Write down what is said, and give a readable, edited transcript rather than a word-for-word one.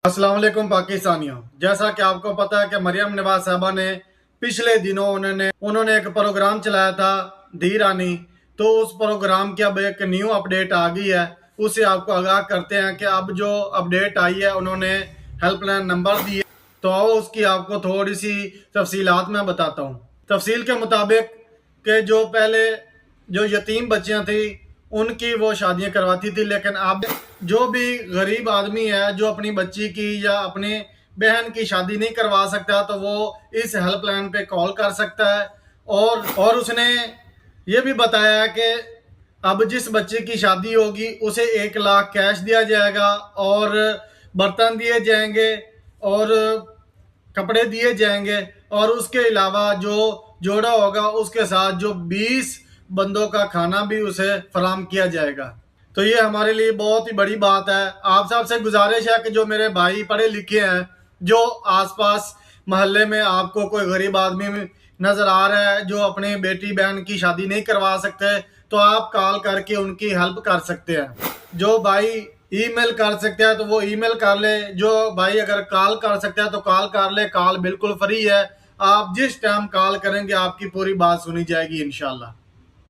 अस्सलाम वालेकुम पाकिस्तानियों। जैसा कि आपको पता है कि मरियम नवाज साहबा ने पिछले दिनों उन्होंने एक प्रोग्राम चलाया था धी रानी। तो उस प्रोग्राम की अब एक न्यू अपडेट आ गई है, उससे आपको आगाह करते हैं कि अब जो अपडेट आई है उन्होंने हेल्पलाइन नंबर दिए। तो आओ उसकी आपको थोड़ी सी तफसीलात मैं बताता हूँ। तफसील के मुताबिक कि जो पहले जो यतीम बच्चियां थी उनकी वो शादियां करवाती थी, लेकिन अब जो भी गरीब आदमी है जो अपनी बच्ची की या अपनी बहन की शादी नहीं करवा सकता तो वो इस हेल्पलाइन पे कॉल कर सकता है। और उसने ये भी बताया है कि अब जिस बच्चे की शादी होगी उसे 1 लाख कैश दिया जाएगा और बर्तन दिए जाएंगे और कपड़े दिए जाएंगे, और उसके अलावा जो जोड़ा होगा उसके साथ जो 20 बंदों का खाना भी उसे फराम किया जाएगा। तो ये हमारे लिए बहुत ही बड़ी बात है। आप सबसे गुजारिश है कि जो मेरे भाई पढ़े लिखे हैं, जो आसपास मोहल्ले में आपको कोई गरीब आदमी नजर आ रहा है जो अपनी बेटी बहन की शादी नहीं करवा सकते, तो आप कॉल करके उनकी हेल्प कर सकते हैं। जो भाई ईमेल कर सकते हैं तो वो ईमेल कर ले, जो भाई अगर कॉल कर सकते हैं तो कॉल कर ले। कॉल बिल्कुल फ्री है, आप जिस टाइम कॉल करेंगे आपकी पूरी बात सुनी जाएगी इंशाल्लाह।